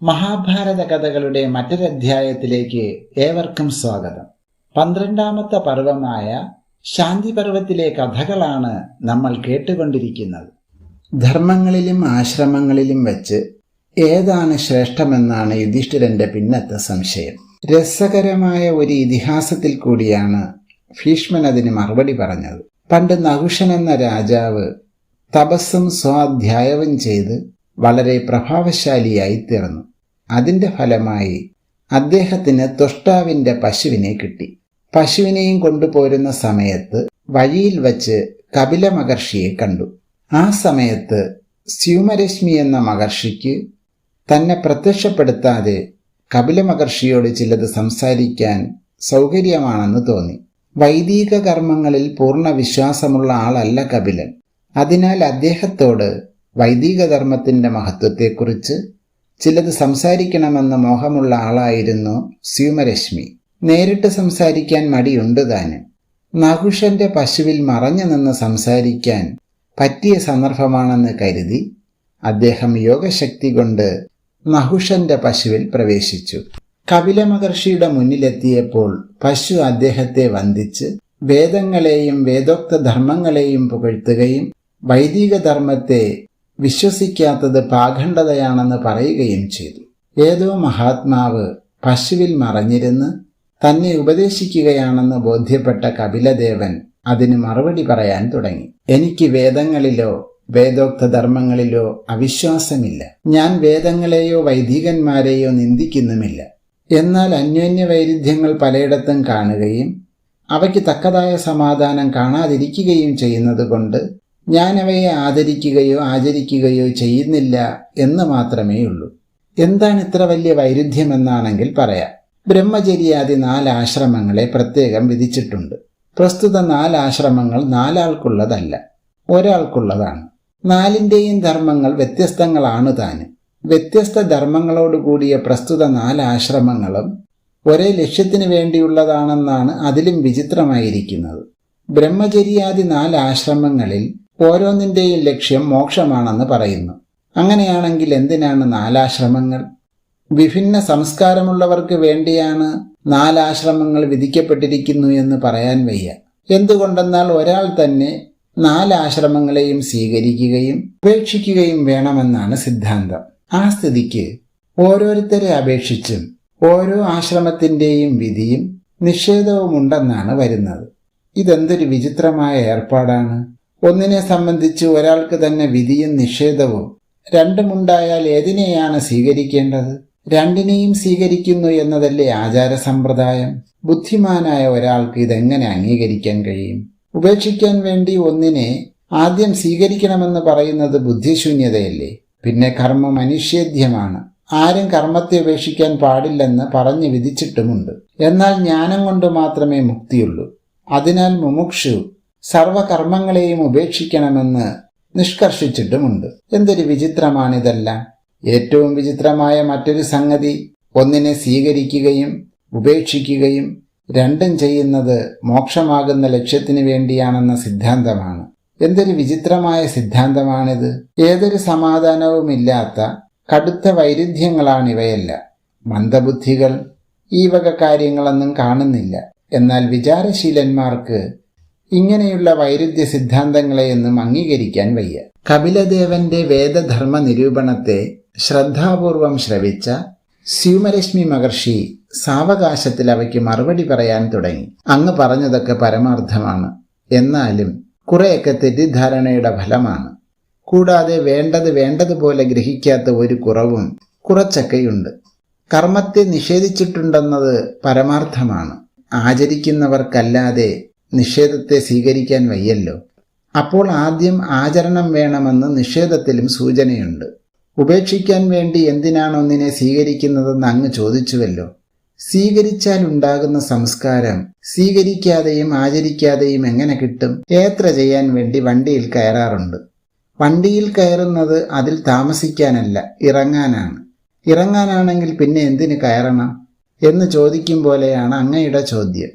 മഹാഭാരത കഥകളുടെ മറ്റൊരധ്യായത്തിലേക്ക് ഏവർക്കും സ്വാഗതം. 12ാമത്തെ പർവമായ ശാന്തിപർവത്തിലെ കഥകളാണ് നമ്മൾ കേട്ടുകൊണ്ടിരിക്കുന്നത്. ധർമ്മങ്ങളിലും ആശ്രമങ്ങളിലും വെച്ച് ഏതാണ് ശ്രേഷ്ഠമെന്നാണ് യുധിഷ്ഠിരന്റെ പിന്നത്തെ സംശയം. രസകരമായ ഒരു ഇതിഹാസത്തിൽ കൂടിയാണ് ഭീഷ്മൻ അതിന് മറുപടി പറഞ്ഞത്. പണ്ട് നഹുഷൻ എന്ന രാജാവ് തപസ്സും സ്വാധ്യായവും ചെയ്ത് വളരെ പ്രഭാവശാലിയായി തീർന്നു. അതിന്റെ ഫലമായി അദ്ദേഹത്തിന് ത്വഷ്ടാവിന്റെ പശുവിനെ കിട്ടി. പശുവിനെയും കൊണ്ടുപോരുന്ന സമയത്ത് വഴിയിൽ വച്ച് കപില മഹർഷിയെ കണ്ടു. ആ സമയത്ത് സ്യൂമരശ്മി എന്ന മഹർഷിക്ക് തന്നെ പ്രത്യക്ഷപ്പെടുത്താതെ കപില മഹർഷിയോട് ചിലത് സംസാരിക്കാൻ സൗകര്യമാണെന്ന് തോന്നി. വൈദിക കർമ്മങ്ങളിൽ പൂർണ്ണ വിശ്വാസമുള്ള ആളല്ല കപിലൻ. അതിനാൽ അദ്ദേഹത്തോട് വൈദിക ധർമ്മത്തിന്റെ മഹത്വത്തെക്കുറിച്ച് ചിലത് സംസാരിക്കണമെന്ന് മോഹമുള്ള ആളായിരുന്നു സ്യൂമരശ്മി. നേരിട്ട് സംസാരിക്കാൻ മടിയുണ്ട് താന്. നഹുഷന്റെ പശുവിൽ മറഞ്ഞു നിന്ന് സംസാരിക്കാൻ പറ്റിയ സന്ദർഭമാണെന്ന് കരുതി അദ്ദേഹം യോഗശക്തി കൊണ്ട് നഹുഷന്റെ പശുവിൽ പ്രവേശിച്ചു. കപില മഹർഷിയുടെ മുന്നിലെത്തിയപ്പോൾ പശു അദ്ദേഹത്തെ വന്ദിച്ച് വേദങ്ങളെയും വേദോക്ത ധർമ്മങ്ങളെയും പുകഴ്ത്തുകയും വൈദിക ധർമ്മത്തെ വിശ്വസിക്കാത്തത് പാഖണ്ഡതയാണെന്ന് പറയുകയും ചെയ്തു. ഏതോ മഹാത്മാവ് പശുവിൽ മറഞ്ഞിരുന്ന് തന്നെ ഉപദേശിക്കുകയാണെന്ന് ബോധ്യപ്പെട്ട കപിലദേവൻ അതിന് മറുപടി പറയാൻ തുടങ്ങി. എനിക്ക് വേദങ്ങളിലോ വേദോക്ത ധർമ്മങ്ങളിലോ അവിശ്വാസമില്ല. ഞാൻ വേദങ്ങളെയോ വൈദികന്മാരെയോ നിന്ദിക്കുന്നുമില്ല. എന്നാൽ അന്യോന്യ വൈരുദ്ധ്യങ്ങൾ പലയിടത്തും കാണുകയും അവയ്ക്ക് തക്കതായ സമാധാനം കാണാതിരിക്കുകയും ചെയ്യുന്നത് കൊണ്ട് ഞാൻ അവയെ ആദരിക്കുകയോ ആചരിക്കുകയോ ചെയ്യുന്നില്ല എന്ന് മാത്രമേ ഉള്ളൂ. എന്താണ് ഇത്ര വലിയ വൈരുദ്ധ്യമെന്നാണെങ്കിൽ പറയാം. ബ്രഹ്മചര്യാദി 4 ആശ്രമങ്ങളെ പ്രത്യേകം വിധിച്ചിട്ടുണ്ട്. പ്രസ്തുത 4 ആശ്രമങ്ങൾ 4 ആൾക്കുള്ളതല്ല, ഒരാൾക്കുള്ളതാണ്. 4ന്റെയും ധർമ്മങ്ങൾ വ്യത്യസ്തങ്ങളാണ് താനും. വ്യത്യസ്ത ധർമ്മങ്ങളോടുകൂടിയ പ്രസ്തുത 4 ആശ്രമങ്ങളും ഒരേ ലക്ഷ്യത്തിനു വേണ്ടിയുള്ളതാണെന്നാണ് അതിലും വിചിത്രമായിരിക്കുന്നത്. ബ്രഹ്മചര്യാദി 4 ആശ്രമങ്ങളിൽ ഓരോന്നിന്റെയും ലക്ഷ്യം മോക്ഷമാണെന്ന് പറയുന്നു. അങ്ങനെയാണെങ്കിൽ എന്തിനാണ് 4 ആശ്രമങ്ങൾ? വിഭിന്ന സംസ്കാരമുള്ളവർക്ക് വേണ്ടിയാണ് 4 ആശ്രമങ്ങൾ വിധിക്കപ്പെട്ടിരിക്കുന്നു എന്ന് പറയാൻ വയ്യ. എന്തുകൊണ്ടെന്നാൽ ഒരാൾ തന്നെ 4 ആശ്രമങ്ങളെയും സ്വീകരിക്കുകയും ഉപേക്ഷിക്കുകയും വേണമെന്നാണ് സിദ്ധാന്തം. ആ സ്ഥിതിക്ക് ഓരോരുത്തരെ അപേക്ഷിച്ചും ഓരോ ആശ്രമത്തിന്റെയും വിധിയും നിഷേധവുമുണ്ടെന്നാണ് വരുന്നത്. ഇതെന്തൊരു വിചിത്രമായ ഏർപ്പാടാണ്! ഒന്നിനെ സംബന്ധിച്ച് ഒരാൾക്ക് തന്നെ വിധിയും നിഷേധവും രണ്ടുമുണ്ടായാൽ ഏതിനെയാണ് സ്വീകരിക്കേണ്ടത്? രണ്ടിനെയും സ്വീകരിക്കുന്നു എന്നതല്ലേ ആചാര സമ്പ്രദായം? ബുദ്ധിമാനായ ഒരാൾക്ക് ഇതെങ്ങനെ അംഗീകരിക്കാൻ കഴിയും? ഉപേക്ഷിക്കാൻ വേണ്ടി ഒന്നിനെ ആദ്യം സ്വീകരിക്കണമെന്ന് പറയുന്നത് ബുദ്ധിശൂന്യതയല്ലേ? പിന്നെ കർമ്മം അനിഷേധ്യമാണ്. ആരും കർമ്മത്തെ ഉപേക്ഷിക്കാൻ പാടില്ലെന്ന് പറഞ്ഞു വിധിച്ചിട്ടുമുണ്ട്. എന്നാൽ ജ്ഞാനം കൊണ്ട് മാത്രമേ മുക്തിയുള്ളൂ. അതിനാൽ മുമുക്ഷു സർവകർമ്മങ്ങളെയും ഉപേക്ഷിക്കണമെന്ന് നിഷ്കർഷിച്ചിട്ടുമുണ്ട്. എന്തൊരു വിചിത്രമാണിതെല്ലാം! ഏറ്റവും വിചിത്രമായ മറ്റൊരു സംഗതി, ഒന്നിനെ സ്വീകരിക്കുകയും ഉപേക്ഷിക്കുകയും രണ്ടും ചെയ്യുന്നത് മോക്ഷമാകുന്ന ലക്ഷ്യത്തിന് വേണ്ടിയാണെന്ന സിദ്ധാന്തമാണ്. എന്തൊരു വിചിത്രമായ സിദ്ധാന്തമാണിത്! ഏതൊരു സമാധാനവുമില്ലാത്ത കടുത്ത വൈരുദ്ധ്യങ്ങളാണിവയെല്ലാം. മന്ദബുദ്ധികൾ ഈ വക കാര്യങ്ങളൊന്നും കാണുന്നില്ല. എന്നാൽ വിചാരശീലന്മാർക്ക് ഇങ്ങനെയുള്ള വൈരുദ്ധ്യ സിദ്ധാന്തങ്ങളെയൊന്നും അംഗീകരിക്കാൻ വയ്യ. കപിലദേവന്റെ വേദധർമ്മ നിരൂപണത്തെ ശ്രദ്ധാപൂർവം ശ്രവിച്ച സ്യൂമരശ്മി മഹർഷി സാവകാശത്തിൽ അവയ്ക്ക് മറുപടി പറയാൻ തുടങ്ങി. അങ്ങ് പറഞ്ഞതൊക്കെ പരമാർത്ഥമാണ്. എന്നാലും കുറെയൊക്കെ തെറ്റിദ്ധാരണയുടെ ഫലമാണ്. കൂടാതെ വേണ്ടതുപോലെ ഗ്രഹിക്കാത്ത ഒരു കുറവും കുറച്ചൊക്കെയുണ്ട്. കർമ്മത്തെ നിഷേധിച്ചിട്ടുണ്ടെന്നത് പരമാർത്ഥമാണ്. ആചരിക്കുന്നവർക്കല്ലാതെ നിഷേധത്തെ സ്വീകരിക്കാൻ വയ്യല്ലോ. അപ്പോൾ ആദ്യം ആചരണം വേണമെന്ന് നിഷേധത്തിലും സൂചനയുണ്ട്. ഉപേക്ഷിക്കാൻ വേണ്ടി എന്തിനാണ് ഒന്നിനെ സ്വീകരിക്കുന്നതെന്ന് അങ്ങ് ചോദിച്ചുവല്ലോ. സ്വീകരിച്ചാൽ ഉണ്ടാകുന്ന സംസ്കാരം സ്വീകരിക്കാതെയും ആചരിക്കാതെയും എങ്ങനെ കിട്ടും? യാത്ര ചെയ്യാൻ വേണ്ടി വണ്ടിയിൽ കയറാറുണ്ട്. വണ്ടിയിൽ കയറുന്നത് അതിൽ താമസിക്കാനല്ല, ഇറങ്ങാനാണ്. ഇറങ്ങാനാണെങ്കിൽ പിന്നെ എന്തിന് കയറണം? എന്ന് ചോദിക്കും പോലെയാണ് അങ്ങയുടെ ചോദ്യം.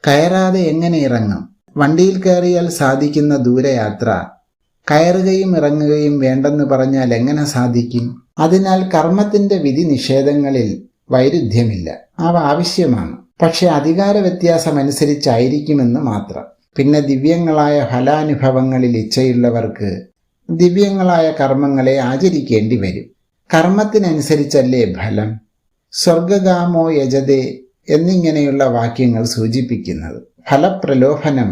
കയറാതെ എങ്ങനെ ഇറങ്ങും? വണ്ടിയിൽ കയറിയാൽ സാധിക്കുന്ന ദൂരയാത്ര കയറുകയും ഇറങ്ങുകയും വേണ്ടെന്ന് പറഞ്ഞാൽ എങ്ങനെ സാധിക്കും? അതിനാൽ കർമ്മത്തിന്റെ വിധി നിഷേധങ്ങളിൽ വൈരുദ്ധ്യമില്ല, അവ ആവശ്യമാണ്. പക്ഷെ അധികാര വ്യത്യാസമനുസരിച്ചായിരിക്കുമെന്ന് മാത്രം. പിന്നെ ദിവ്യങ്ങളായ ഫലാനുഭവങ്ങളിൽ ഇച്ഛയുള്ളവർക്ക് ദിവ്യങ്ങളായ കർമ്മങ്ങളെ ആചരിക്കേണ്ടി വരും. കർമ്മത്തിനനുസരിച്ചല്ലേ ഫലം. സ്വർഗകാമോ യജതേ എന്നിങ്ങനെയുള്ള വാക്യങ്ങൾ സൂചിപ്പിക്കുന്നത്. ഫലപ്രലോഭനം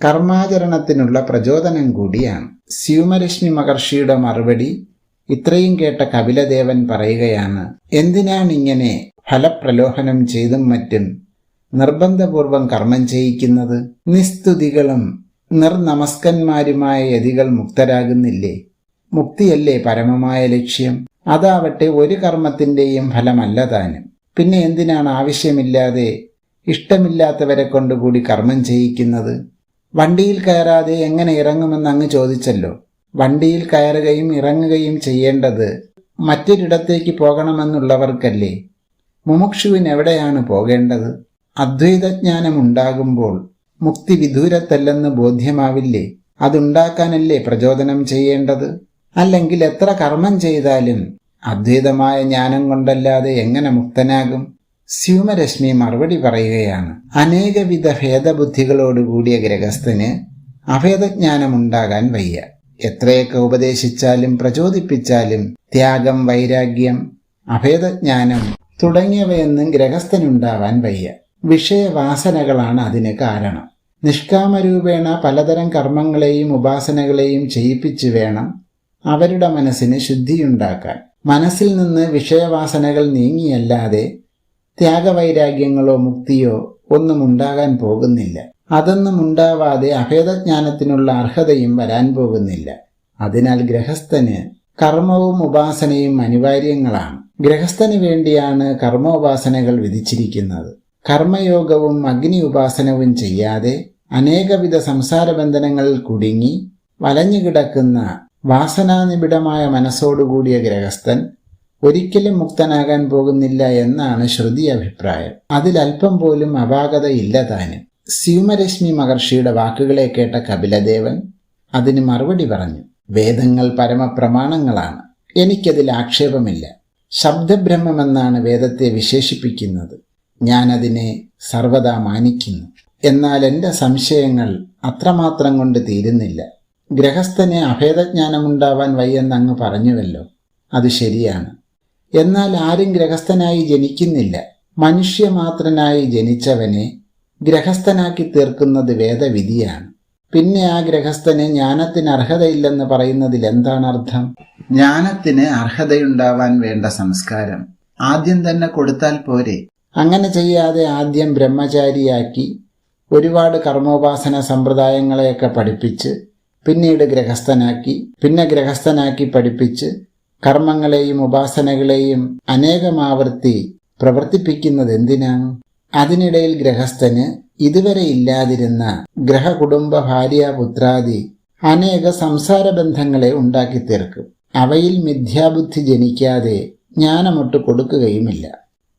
കർമാചരണത്തിനുള്ള പ്രചോദനം കൂടിയാണ്. സ്യൂമരശ്മി മഹർഷിയുടെ മറുപടി ഇത്രയും കേട്ട കപിലദേവൻ പറയുകയാണ്, എന്തിനാണിങ്ങനെ ഫലപ്രലോഭനം ചെയ്തും മറ്റും നിർബന്ധപൂർവം കർമ്മം ചെയ്യിക്കുന്നത്? നിസ്തുതികളും നിർനമസ്കന്മാരുമായ യതികൾ മുക്തരാകുന്നില്ലേ? മുക്തിയല്ലേ പരമമായ ലക്ഷ്യം? അതാവട്ടെ ഒരു കർമ്മത്തിൻ്റെയും ഫലമല്ല താനും. പിന്നെ എന്തിനാണ് ആവശ്യമില്ലാതെ ഇഷ്ടമില്ലാത്തവരെ കൊണ്ടുകൂടി കർമ്മം ചെയ്യിക്കുന്നത്? വണ്ടിയിൽ കയറാതെ എങ്ങനെ ഇറങ്ങുമെന്ന് അങ്ങ് ചോദിച്ചല്ലോ. വണ്ടിയിൽ കയറുകയും ഇറങ്ങുകയും ചെയ്യേണ്ടത് മറ്റൊരിടത്തേക്ക് പോകണമെന്നുള്ളവർക്കല്ലേ. മുമുക്ഷുവിന് എവിടെയാണ് പോകേണ്ടത്? അദ്വൈതജ്ഞാനമുണ്ടാകുമ്പോൾ മുക്തി വിദൂരത്തല്ലെന്ന് ബോധ്യമാവില്ലേ? അതുണ്ടാക്കാനല്ലേ പ്രചോദനം ചെയ്യേണ്ടത്? അല്ലെങ്കിൽ എത്ര കർമ്മം ചെയ്താലും അദ്വൈതമായ ജ്ഞാനം കൊണ്ടല്ലാതെ എങ്ങനെ മുക്തനാകും? സ്യൂമരശ്മി മറുപടി പറയുകയാണ്, അനേകവിധ ഭേദബുദ്ധികളോടുകൂടിയ ഗൃഹസ്ഥന് അഭേദജ്ഞാനമുണ്ടാകാൻ വയ്യ. എത്രയൊക്കെ ഉപദേശിച്ചാലും പ്രചോദിപ്പിച്ചാലും ത്യാഗം, വൈരാഗ്യം, അഭേദജ്ഞാനം തുടങ്ങിയവയൊന്നും ഗൃഹസ്ഥനുണ്ടാവാൻ വയ്യ. വിഷയവാസനകളാണ് അതിന് കാരണം. നിഷ്കാമരൂപേണ പലതരം കർമ്മങ്ങളെയും ഉപാസനകളെയും ചെയ്യിപ്പിച്ചു വേണം അവരുടെ മനസ്സിന് ശുദ്ധിയുണ്ടാക്കാൻ. മനസ്സിൽ നിന്ന് വിഷയവാസനകൾ നീങ്ങിയല്ലാതെ ത്യാഗവൈരാഗ്യങ്ങളോ മുക്തിയോ ഒന്നും ഉണ്ടാകാൻ പോകുന്നില്ല. അതൊന്നും ഉണ്ടാവാതെ അഭേദജ്ഞാനത്തിനുള്ള അർഹതയും വരാൻ പോകുന്നില്ല. അതിനാൽ ഗൃഹസ്ഥന് കർമ്മവും ഉപാസനയും അനിവാര്യങ്ങളാണ്. ഗൃഹസ്ഥന് വേണ്ടിയാണ് കർമ്മോപാസനകൾ വിധിച്ചിരിക്കുന്നത്. കർമ്മയോഗവും അഗ്നി ഉപാസനവും ചെയ്യാതെ അനേകവിധ സംസാരബന്ധനങ്ങളിൽ കുടുങ്ങി വലഞ്ഞുകിടക്കുന്ന വാസനാനിബിഡമായ മനസ്സോടുകൂടിയ ഗൃഹസ്ഥൻ ഒരിക്കലും മുക്തനാകാൻ പോകുന്നില്ല എന്നാണ് ശ്രുതി അഭിപ്രായം. അതിലൽപ്പം പോലും അപാകതയില്ല താനും. സ്യൂമരശ്മി മഹർഷിയുടെ വാക്കുകളെ കേട്ട കപിലദേവൻ അതിന് മറുപടി പറഞ്ഞു, വേദങ്ങൾ പരമപ്രമാണങ്ങളാണ്. എനിക്കതിൽ ആക്ഷേപമില്ല. ശബ്ദബ്രഹ്മമെന്നാണ് വേദത്തെ വിശേഷിപ്പിക്കുന്നത്. ഞാനതിനെ സർവദാ മാനിക്കുന്നു. എന്നാൽ എൻ്റെ സംശയങ്ങൾ അത്രമാത്രം കൊണ്ട് തീരുന്നില്ല. ഗൃഹസ്ഥന് അഭേദജ്ഞാനമുണ്ടാവാൻ വയ്യെന്നങ്ങ് പറഞ്ഞുവല്ലോ, അത് ശരിയാണ്. എന്നാൽ ആരും ഗൃഹസ്ഥനായി ജനിക്കുന്നില്ല. മനുഷ്യമാത്രനായി ജനിച്ചവനെ ഗൃഹസ്ഥനാക്കി തീർക്കുന്നത് വേദവിധിയാണ്. പിന്നെ ആ ഗൃഹസ്ഥന് ജ്ഞാനത്തിന് അർഹതയില്ലെന്ന് പറയുന്നതിൽ എന്താണ് അർത്ഥം? ജ്ഞാനത്തിന് അർഹതയുണ്ടാവാൻ വേണ്ട സംസ്കാരം ആദ്യം തന്നെ കൊടുത്താൽ പോരെ? അങ്ങനെ ചെയ്യാതെ ആദ്യം ബ്രഹ്മചാരിയാക്കി ഒരുപാട് കർമ്മോപാസന സമ്പ്രദായങ്ങളെയൊക്കെ പഠിപ്പിച്ച് പിന്നീട് ഗൃഹസ്ഥനാക്കി, പിന്നെ ഗൃഹസ്ഥനാക്കി പഠിപ്പിച്ച് കർമ്മങ്ങളെയും ഉപാസനകളെയും അനേകമാവർത്തി പ്രവർത്തിപ്പിക്കുന്നത് എന്തിനാണ്? അതിനിടയിൽ ഗൃഹസ്ഥന് ഇതുവരെ ഇല്ലാതിരുന്ന ഗ്രഹകുടുംബ ഭാര്യാപുത്രാദി അനേക സംസാര ബന്ധങ്ങളെ ഉണ്ടാക്കി തീർക്കും. അവയിൽ മിഥ്യാബുദ്ധി ജനിക്കാതെ ജ്ഞാനമൊട്ട് കൊടുക്കുകയുമില്ല.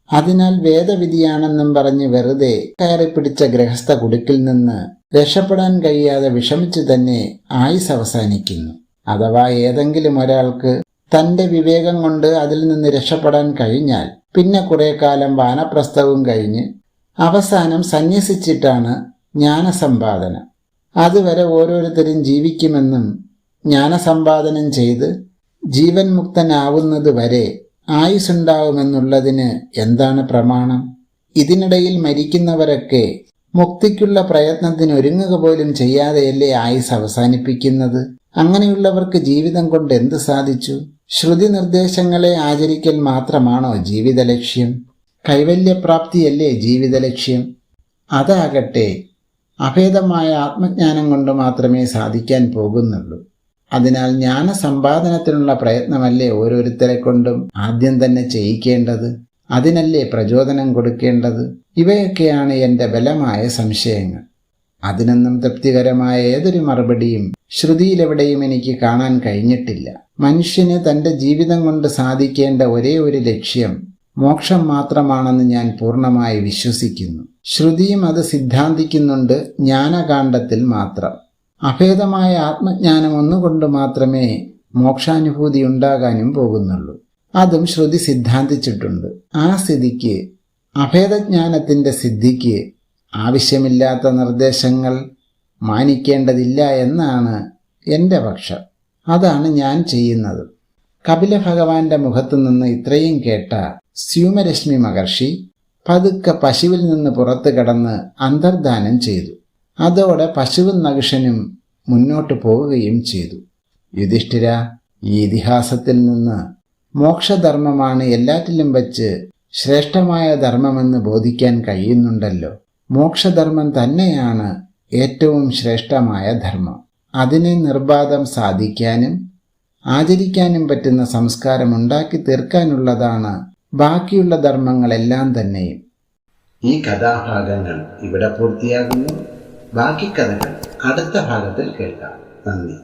അതിനാൽ വേദവിധിയാണെന്നും പറഞ്ഞ് വെറുതെ കയറിപ്പിടിച്ച ഗൃഹസ്ഥ കുടുക്കിൽ നിന്ന് രക്ഷപ്പെടാൻ കഴിയാതെ വിഷമിച്ചു തന്നെ ആയുസ് അവസാനിക്കുന്നു. അഥവാ ഏതെങ്കിലും ഒരാൾക്ക് തന്റെ വിവേകം കൊണ്ട് അതിൽ നിന്ന് രക്ഷപ്പെടാൻ കഴിഞ്ഞാൽ പിന്നെ കുറെ കാലം വാനപ്രസ്ഥവും കഴിഞ്ഞ് അവസാനം സന്യസിച്ചിട്ടാണ് ജ്ഞാനസമ്പാദന. അതുവരെ ഓരോരുത്തരും ജീവിക്കുമെന്നും ജ്ഞാനസമ്പാദനം ചെയ്ത് ജീവൻ മുക്തനാവുന്നത് വരെ ആയുസ്സുണ്ടാവുമെന്നുള്ളതിന് എന്താണ് പ്രമാണം? ഇതിനിടയിൽ മരിക്കുന്നവരൊക്കെ മുക്തിക്കുള്ള പ്രയത്നത്തിനൊരുങ്ങുക പോലും ചെയ്യാതെയല്ലേ ആയുസ് അവസാനിപ്പിക്കുന്നത്? അങ്ങനെയുള്ളവർക്ക് ജീവിതം കൊണ്ട് എന്ത് സാധിച്ചു? ശ്രുതി നിർദ്ദേശങ്ങളെ ആചരിക്കൽ മാത്രമാണോ ജീവിത ലക്ഷ്യം? കൈവല്യപ്രാപ്തിയല്ലേ ജീവിത ലക്ഷ്യം? അതാകട്ടെ അഭേദമായ ആത്മജ്ഞാനം കൊണ്ട് മാത്രമേ സാധിക്കാൻ പോകുന്നുള്ളൂ. അതിനാൽ ജ്ഞാനസമ്പാദനത്തിനുള്ള പ്രയത്നമല്ലേ ഓരോരുത്തരെ കൊണ്ടും ആദ്യം തന്നെ ചെയ്യിക്കേണ്ടത്? അതിനല്ലേ പ്രചോദനം കൊടുക്കേണ്ടത്? ഇവയൊക്കെയാണ് എൻ്റെ ബലമായ സംശയങ്ങൾ. അതിനൊന്നും തൃപ്തികരമായ ഏതൊരു മറുപടിയും ശ്രുതിയിലെവിടെയും എനിക്ക് കാണാൻ കഴിഞ്ഞിട്ടില്ല. മനുഷ്യന് തൻ്റെ ജീവിതം കൊണ്ട് സാധിക്കേണ്ട ഒരേ ഒരു ലക്ഷ്യം മോക്ഷം മാത്രമാണെന്ന് ഞാൻ പൂർണ്ണമായി വിശ്വസിക്കുന്നു. ശ്രുതിയും അത് സിദ്ധാന്തിക്കുന്നുണ്ട്, ജ്ഞാനകാണ്ഡത്തിൽ മാത്രം. അഭേദമായ ആത്മജ്ഞാനം ഒന്നുകൊണ്ട് മാത്രമേ മോക്ഷാനുഭൂതി ഉണ്ടാകാനും പോകുന്നുള്ളൂ. അതും ശ്രുതി സിദ്ധാന്തിച്ചിട്ടുണ്ട്. ആ സ്ഥിതിക്ക് അഭേദജ്ഞാനത്തിൻ്റെ സിദ്ധിക്ക് ആവശ്യമില്ലാത്ത നിർദ്ദേശങ്ങൾ മാനിക്കേണ്ടതില്ല എന്നാണ് എൻ്റെ പക്ഷം. അതാണ് ഞാൻ ചെയ്യുന്നത്. കപില ഭഗവാന്റെ മുഖത്തുനിന്ന് ഇത്രയും കേട്ട സ്യൂമരശ്മി മഹർഷി പതുക്കെ പശുവിൽ നിന്ന് പുറത്തു കടന്ന് അന്തർധാനം ചെയ്തു. അതോടെ പശുവും നകുഷനും മുന്നോട്ടു പോവുകയും ചെയ്തു. യുധിഷ്ഠിര, ഈ ഇതിഹാസത്തിൽ നിന്ന് മോക്ഷധർമ്മമാണ് എല്ലാറ്റിലും വച്ച് ശ്രേഷ്ഠമായ ധർമ്മമെന്ന് ബോധിക്കാൻ കഴിയുന്നുണ്ടല്ലോ. മോക്ഷധർമ്മം തന്നെയാണ് ഏറ്റവും ശ്രേഷ്ഠമായ ധർമ്മം. അതിനെ നിർബാധം സാധിക്കാനും ആചരിക്കാനും പറ്റുന്ന സംസ്കാരം ഉണ്ടാക്കി തീർക്കാനുള്ളതാണ് ബാക്കിയുള്ള ധർമ്മങ്ങളെല്ലാം തന്നെയും. ഈ കഥാഭാഗങ്ങൾ ഇവിടെ പൂർത്തിയാകുന്നു. ബാക്കി കഥകൾ അടുത്ത ഭാഗത്തിൽ കേൾക്കാം. നന്ദി.